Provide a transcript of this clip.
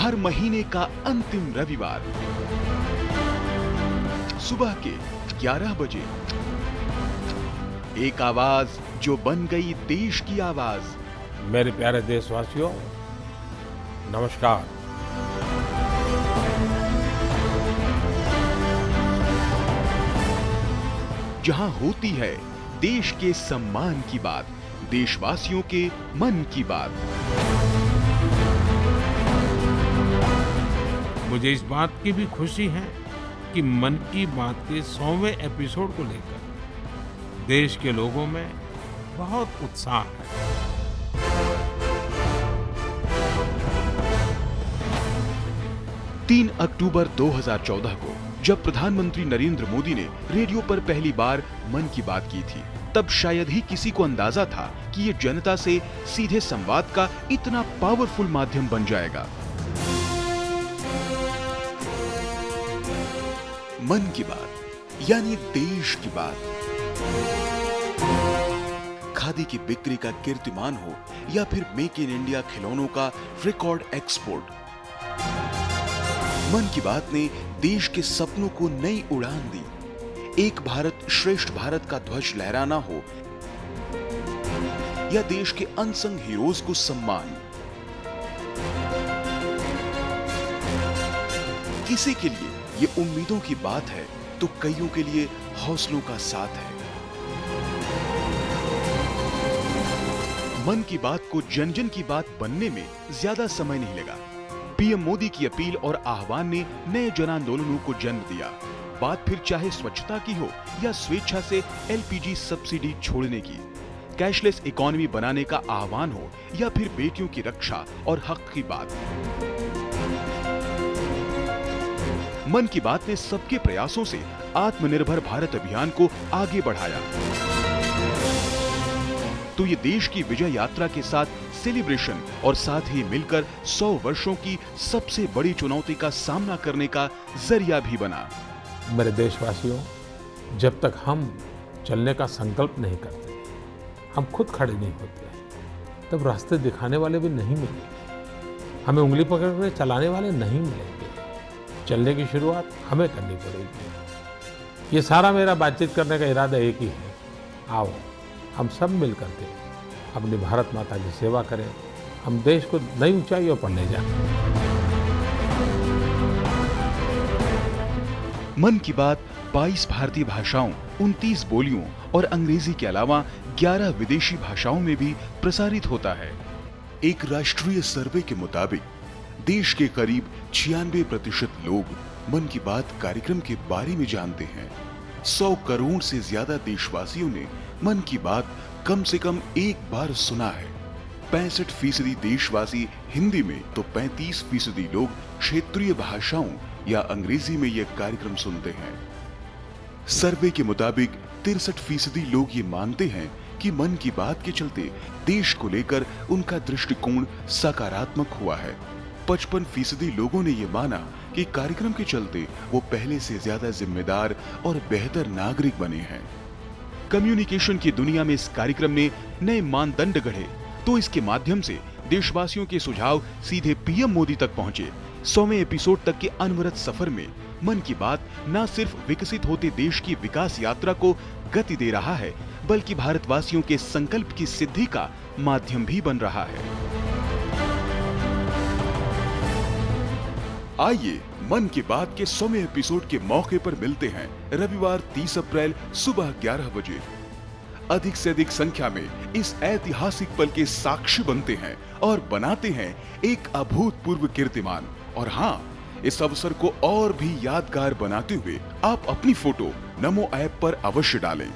हर महीने का अंतिम रविवार सुबह के 11 बजे एक आवाज जो बन गई देश की आवाज। मेरे प्यारे देशवासियों, नमस्कार। जहां होती है देश के सम्मान की बात, देशवासियों के मन की बात। मुझे इस बात की भी खुशी है कि मन की बात के 100वें एपिसोड को लेकर देश के लोगों में बहुत उत्साह है। 3 अक्टूबर 2014 को जब प्रधानमंत्री नरेंद्र मोदी ने रेडियो पर पहली बार मन की बात की थी, तब शायद ही किसी को अंदाजा था कि ये जनता से सीधे संवाद का इतना पावरफुल माध्यम बन जाएगा। मन की बात यानी देश की बात। खादी की बिक्री का कीर्तिमान हो या फिर मेक इन इंडिया खिलौनों का रिकॉर्ड एक्सपोर्ट, मन की बात ने देश के सपनों को नई उड़ान दी। एक भारत श्रेष्ठ भारत का ध्वज लहराना हो या देश के अनसंग हीरोज को सम्मान, किसी के लिए ये उम्मीदों की बात है तो कईयों के लिए हौसलों का साथ है। मन की बात को जन जन की बात बनने में ज्यादा समय नहीं लगा। पीएम मोदी की अपील और आह्वान ने नए जन आंदोलनों को जन्म दिया। बात फिर चाहे स्वच्छता की हो या स्वेच्छा से एलपीजी सब्सिडी छोड़ने की, कैशलेस इकोनॉमी बनाने का आह्वान हो या फिर बेटियों की रक्षा और हक की बात। मन की बात ने सबके प्रयासों से आत्मनिर्भर भारत अभियान को आगे बढ़ाया। तो ये देश की विजय यात्रा के साथ सेलिब्रेशन और साथ ही मिलकर 100 वर्षों की सबसे बड़ी चुनौती का सामना करने का जरिया भी बना। मेरे देशवासियों, जब तक हम चलने का संकल्प नहीं करते, हम खुद खड़े नहीं होते, तब रास्ते दिखाने वाले भी नहीं मिलेंगे, हमें उंगली पकड़कर चलाने वाले नहीं मिलेंगे। चलने की शुरुआत हमें करनी पड़ेगी। ये सारा मेरा बातचीत करने का इरादा एक ही है, आओ हम सब मिल करके अपनी भारत माता की सेवा करें, हम देश को नई ऊंचाइयों पर ले जाएं। मन की बात 22 भारतीय भाषाओं, 29 बोलियों और अंग्रेजी के अलावा 11 विदेशी भाषाओं में भी प्रसारित होता है। एक राष्ट्रीय सर्वे के मुताबिक देश के करीब 96% लोग मन की बात कार्यक्रम के बारे में जानते हैं। 100 करोड़ से ज्यादा देशवासियों ने मन की बात कम से कम एक बार सुना है। 65% देशवासी हिंदी में तो 35% लोग क्षेत्रीय भाषाओं या अंग्रेजी में यह कार्यक्रम सुनते हैं। सर्वे के मुताबिक 63% लोग ये मानते हैं कि मन की बात के चलते देश को लेकर उनका दृष्टिकोण सकारात्मक हुआ है। 55% लोगों ने ये माना कि कार्यक्रम के चलते वो पहले से ज्यादा जिम्मेदार और बेहतर नागरिक बने हैं। कम्युनिकेशन की दुनिया में इस कार्यक्रम ने नए मानदंड गढ़े, तो इसके माध्यम से देशवासियों के सुझाव सीधे पीएम मोदी तक पहुंचे। 100वें एपिसोड तक के अनवरत सफर में मन की बात न सिर्फ विकसित होते देश की विकास यात्रा को गति दे रहा है, बल्कि भारतवासियों के संकल्प की सिद्धि का माध्यम भी बन रहा है। आइए मन की बात के 100वें एपिसोड के मौके पर मिलते हैं रविवार 30 अप्रैल सुबह 11 बजे। अधिक से अधिक संख्या में इस ऐतिहासिक पल के साक्षी बनते हैं और बनाते हैं एक अभूतपूर्व कीर्तिमान। और हाँ, इस अवसर को और भी यादगार बनाते हुए आप अपनी फोटो नमो ऐप पर अवश्य डालें।